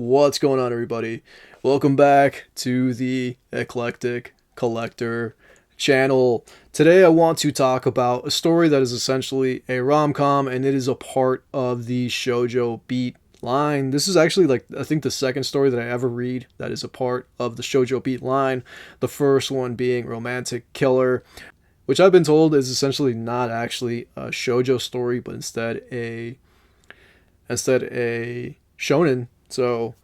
What's going on, everybody? Welcome back to the Eclectic Collector channel. Today I want to talk about a story that is essentially a rom-com, and it is a part of the shoujo beat line. This is actually I think the second story that I ever read that is a part of the shoujo beat line. The first one being Romantic Killer, which I've been told is essentially not actually a shoujo story, but instead a shonen. So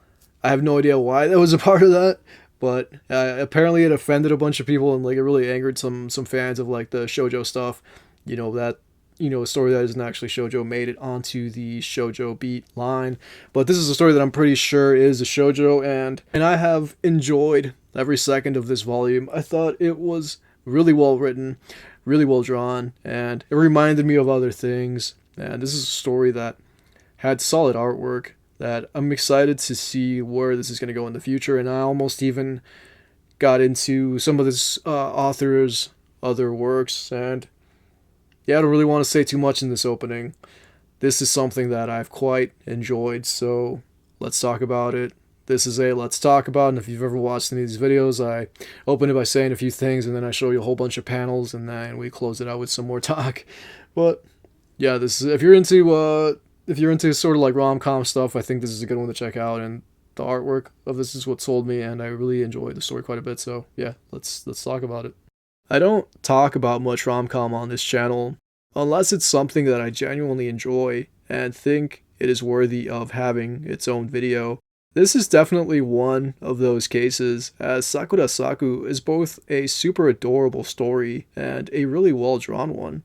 I have no idea why that was a part of that, but apparently it offended a bunch of people, and it really angered some fans of the shoujo stuff. A story that isn't actually shoujo made it onto the shoujo beat line. But this is a story that I'm pretty sure is a shoujo, and I have enjoyed every second of this volume. I thought it was really well written, really well drawn, and it reminded me of other things. And this is a story that had solid artwork that I'm excited to see where this is going to go in the future. And I almost even got into some of this author's other works. And yeah, I don't really want to say too much in this opening. This is something that I've quite enjoyed, so let's talk about it. This is a let's talk about, and if you've ever watched any of these videos, I open it by saying a few things, and then I show you a whole bunch of panels, and then we close it out with some more talk. But yeah, this is if you're into sort of rom-com stuff, I think this is a good one to check out, and the artwork of this is what sold me, and I really enjoyed the story quite a bit. So yeah, let's talk about it. I don't talk about much rom-com on this channel unless it's something that I genuinely enjoy and think it is worthy of having its own video. This is definitely one of those cases, as Sakura Saku is both a super adorable story and a really well drawn one.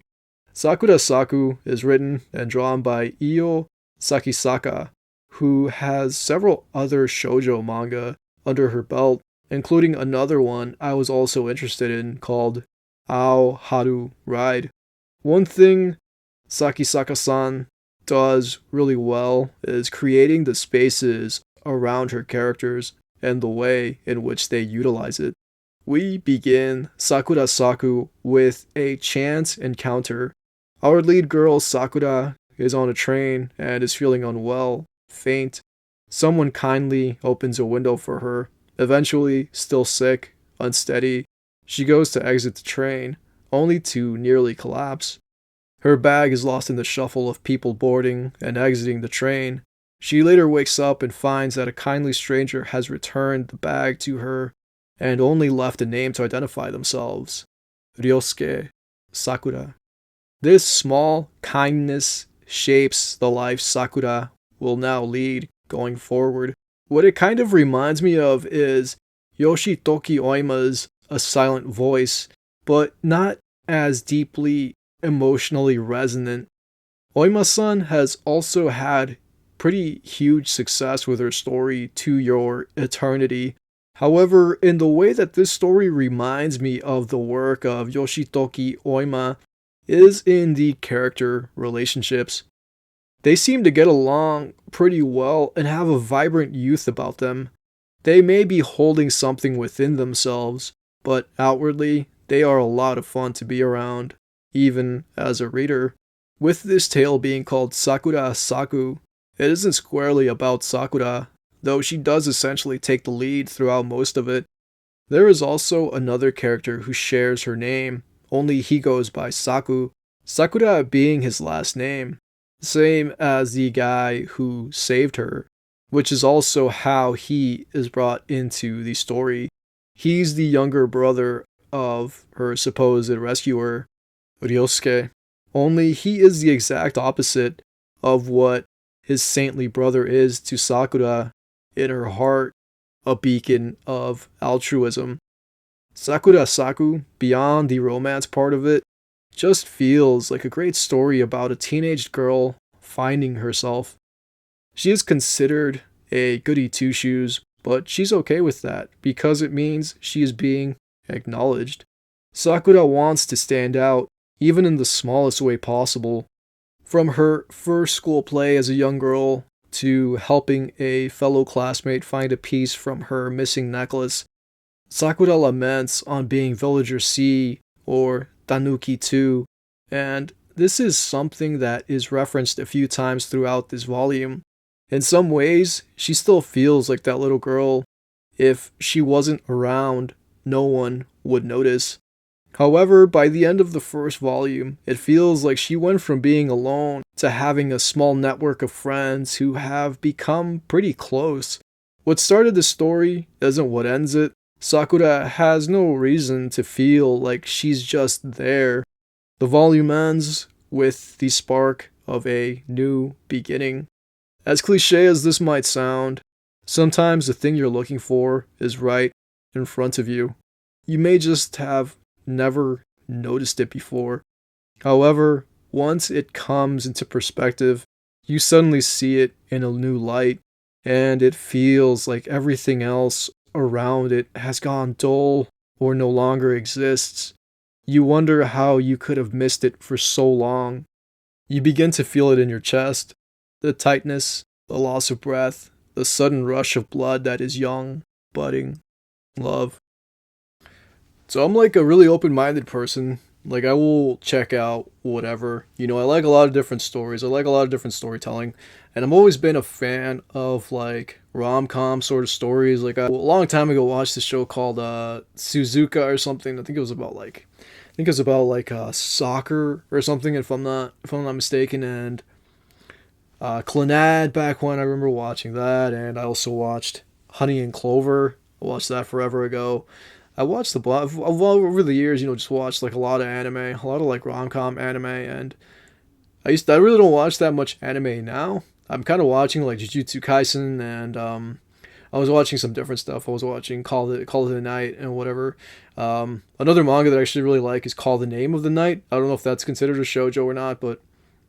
Sakura Saku is written and drawn by Io Sakisaka, who has several other shoujo manga under her belt, including another one I was also interested in called Ao Haru Ride. One thing Sakisaka-san does really well is creating the spaces around her characters and the way in which they utilize it. We begin Sakura Saku with a chance encounter. Our lead girl, Sakura, is on a train and is feeling unwell, faint. Someone kindly opens a window for her. Eventually, still sick, unsteady, she goes to exit the train, only to nearly collapse. Her bag is lost in the shuffle of people boarding and exiting the train. She later wakes up and finds that a kindly stranger has returned the bag to her and only left a name to identify themselves: Ryosuke Sakura. This small kindness shapes the life Sakura will now lead going forward. What it kind of reminds me of is Yoshitoki Oima's A Silent Voice, but not as deeply emotionally resonant. Oima-san has also had pretty huge success with her story To Your Eternity. However, in the way that this story reminds me of the work of Yoshitoki Oima is in the character relationships. They seem to get along pretty well and have a vibrant youth about them. They may be holding something within themselves, but outwardly, they are a lot of fun to be around, even as a reader. With this tale being called Sakura Saku, it isn't squarely about Sakura, though she does essentially take the lead throughout most of it. There is also another character who shares her name, only he goes by Saku, Sakura being his last name, same as the guy who saved her, which is also how he is brought into the story. He's the younger brother of her supposed rescuer, Ryosuke, only he is the exact opposite of what his saintly brother is to Sakura, in her heart, a beacon of altruism. Sakura Saku, beyond the romance part of it, just feels like a great story about a teenage girl finding herself. She is considered a goody two-shoes, but she's okay with that because it means she is being acknowledged. Sakura wants to stand out, even in the smallest way possible. From her first school play as a young girl to helping a fellow classmate find a piece from her missing necklace, Sakura laments on being Villager C or Tanuki 2, and this is something that is referenced a few times throughout this volume. In some ways, she still feels like that little girl. If she wasn't around, no one would notice. However, by the end of the first volume, it feels like she went from being alone to having a small network of friends who have become pretty close. What started the story isn't what ends it. Sakura has no reason to feel like she's just there. The volume ends with the spark of a new beginning. As cliche as this might sound, sometimes the thing you're looking for is right in front of you. You may just have never noticed it before. However, once it comes into perspective, you suddenly see it in a new light, and it feels like everything else around it has gone dull or no longer exists. You wonder how you could have missed it for so long. You begin to feel it in your chest, the tightness, the loss of breath, the sudden rush of blood that is young, budding, love. So I'm like a really open-minded person. Like I will check out whatever. I like a lot of different stories. I like a lot of different storytelling. And I've always been a fan of like rom-com sort of stories. Like a long time ago watched this show called Suzuka or something. I think it was about soccer or something if I'm not mistaken, and Clannad back when I remember watching that, and I also watched Honey and Clover. I watched that forever ago. I watched over the years, just watched like a lot of anime, a lot of like rom-com anime, and I really don't watch that much anime now. I'm kind of watching like Jujutsu Kaisen, and I was watching some different stuff. I was watching Call of the Night and whatever. Another manga that I actually really like is Call the Name of the Night. I don't know if that's considered a shoujo or not, but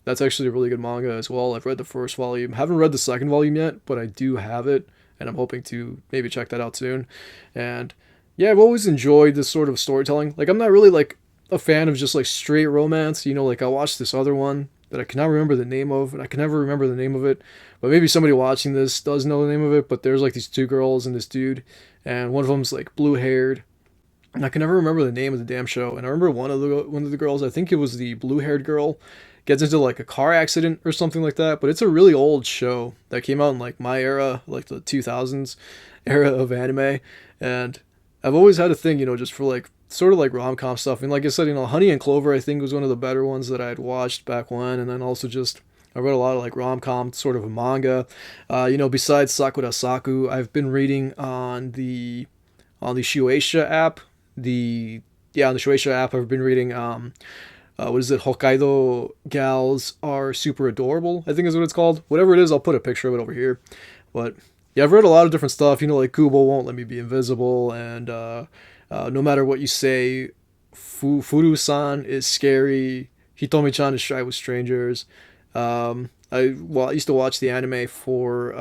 that's actually a really good manga as well. I've read the first volume. Haven't read the second volume yet, but I do have it, and I'm hoping to maybe check that out soon. And yeah, I've always enjoyed this sort of storytelling. Like I'm not really like a fan of just like straight romance. Like I watched this other one that I cannot remember the name of, and I can never remember the name of it. But maybe somebody watching this does know the name of it. But there's like these two girls and this dude, and one of them's like blue haired, and I can never remember the name of the damn show. And I remember one of the girls, I think it was the blue haired girl, gets into like a car accident or something like that. But it's a really old show that came out in like my era, like the 2000s era of anime, and I've always had a thing, just for like sort of like rom-com stuff. And like I said, Honey and Clover I think was one of the better ones that I had watched back when, and then also just I read a lot of like rom-com sort of manga. Besides Sakura Saku, I've been reading on the Shueisha app. On the Shueisha app I've been reading what is it? Hokkaido Gals Are Super Adorable, I think is what it's called. Whatever it is, I'll put a picture of it over here. But yeah, I've read a lot of different stuff. Like Kubo Won't Let Me Be Invisible, and No Matter What You Say, Furu-san is Scary, Hitomi-chan is Shy with Strangers. I used to watch the anime for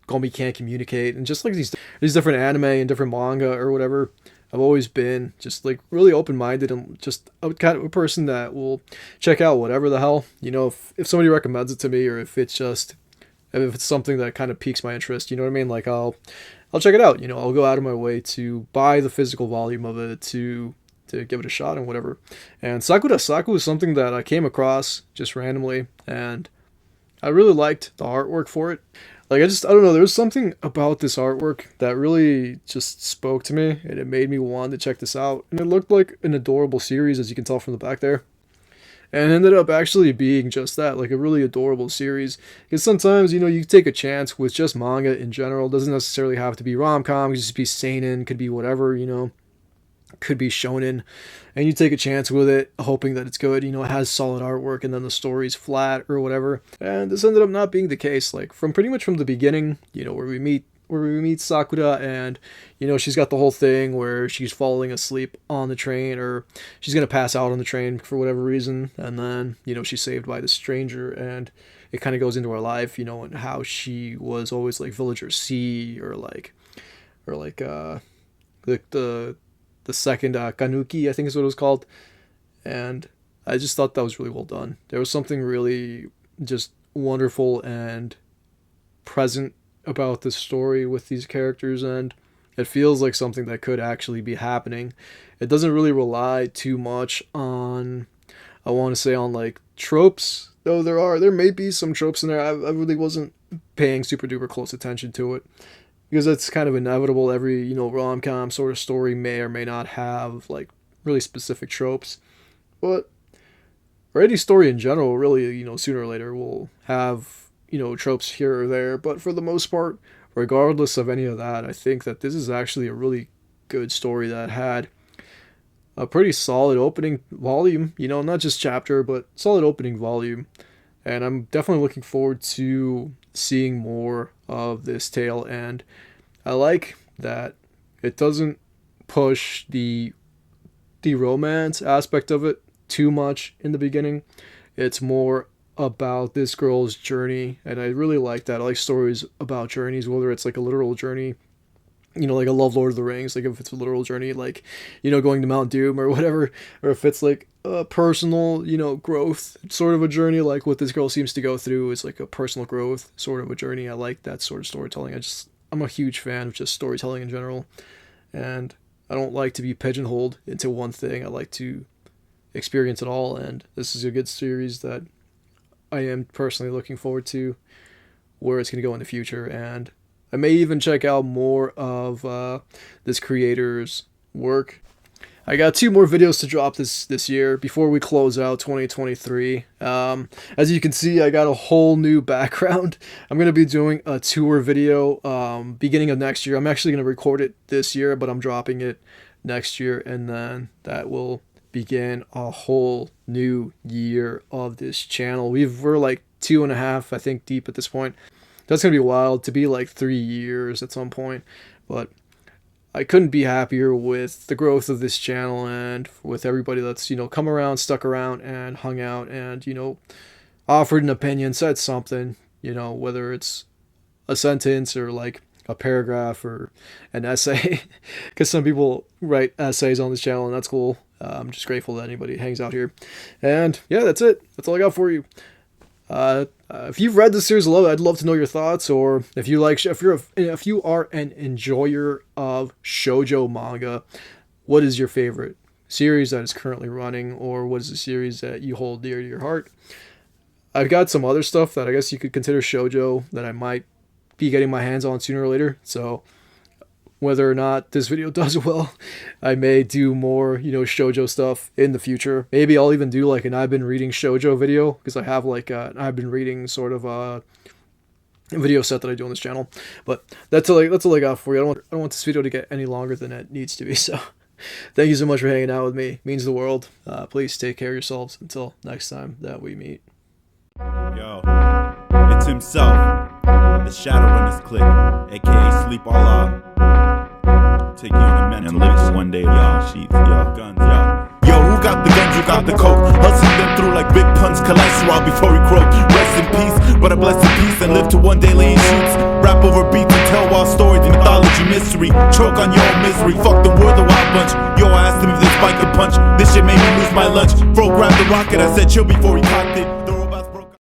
Gomi Can't Communicate, and just like these different anime and different manga or whatever. I've always been just like really open-minded and just a kind of a person that will check out whatever the hell, if somebody recommends it to me, or if it's something that kind of piques my interest, you know what I mean? Like I'll check it out. I'll go out of my way to buy the physical volume of it to give it a shot and whatever. And Sakura Saku is something that I came across just randomly, and I really liked the artwork for it. Like I don't know, there was something about this artwork that really just spoke to me, and it made me want to check this out. And it looked like an adorable series, as you can tell from the back there. And it ended up actually being just that, like a really adorable series. Because sometimes, you take a chance with just manga in general. It doesn't necessarily have to be rom-com, it could just be seinen, could be whatever, could be shonen. And you take a chance with it, hoping that it's good, it has solid artwork, and then the story's flat or whatever. And this ended up not being the case. Like from pretty much from the beginning, where we meet Sakura, and she's got the whole thing where she's falling asleep on the train, or she's gonna pass out on the train for whatever reason, and then she's saved by the stranger, and it kind of goes into her life, and how she was always like villager C, or the second Kanuki, I think is what it was called. And I just thought that was really well done. There was something really just wonderful and present about this story with these characters, and it feels like something that could actually be happening. It doesn't really rely too much on, I want to say, on like tropes, though there may be some tropes in there. I really wasn't paying super duper close attention to it, because it's kind of inevitable. Every, you know, rom-com sort of story may or may not have like really specific tropes, but or any story in general really, you know, sooner or later will have, you know, tropes here or there. But for the most part, regardless of any of that, I think that this is actually a really good story that had a pretty solid opening volume, you know, not just chapter, but solid opening volume. And I'm definitely looking forward to seeing more of this tale. And I like that it doesn't push the romance aspect of it too much in the beginning. It's more about this girl's journey, and I really like that. I like stories about journeys, whether it's like a literal journey, you know, like I love Lord of the Rings, like if it's a literal journey, like, you know, going to Mount Doom or whatever, or if it's like a personal, you know, growth sort of a journey, like what this girl seems to go through is like a personal growth sort of a journey. I like that sort of storytelling. I'm a huge fan of just storytelling in general, and I don't like to be pigeonholed into one thing. I like to experience it all, and this is a good series that I am personally looking forward to where it's going to go in the future. And I may even check out more of this creator's work. I got 2 more videos to drop this year before we close out 2023. As you can see, I got a whole new background. I'm going to be doing a tour video beginning of next year. I'm actually going to record it this year, but I'm dropping it next year, and then that will begin a whole new year of this channel. We're like 2.5, I think, deep at this point. That's gonna be wild to be like 3 years at some point, but I couldn't be happier with the growth of this channel and with everybody that's, you know, come around, stuck around, and hung out, and, you know, offered an opinion, said something, you know, whether it's a sentence or like a paragraph or an essay, because some people write essays on this channel, and that's cool. I'm just grateful that anybody hangs out here. And yeah, that's it. That's all I got for you. If you've read this series, I'd love to know your thoughts. Or if you like, if you are an enjoyer of shoujo manga, what is your favorite series that is currently running, or what is the series that you hold dear to your heart? I've got some other stuff that I guess you could consider shoujo that I might be getting my hands on sooner or later. So whether or not this video does well, I may do more, you know, shoujo stuff in the future. Maybe I'll even do like an I've been reading shoujo video, because I have like an I've been reading sort of a video set that I do on this channel. But that's all I got for you. I don't want this video to get any longer than it needs to be. So thank you so much for hanging out with me. It means the world. Please take care of yourselves until next time that we meet. Yo, it's himself, the Shadowrunners clique, aka Sleep All Out. Take you on a mental and live one day, y'all. Sheets, y'all. Guns, y'all. Yo, who got the guns? You got the coke. Hustling them through like big punch cholesterol before he croak. Rest in peace, but I bless in peace and live to one day lay in shoots. Rap over beats and tell wild stories, mythology, mystery. Choke on your own misery. Fuck them, we're the wild bunch. Yo, I asked him if they spike the punch. This shit made me lose my lunch. Bro grabbed the rocket, I said chill before he cocked it.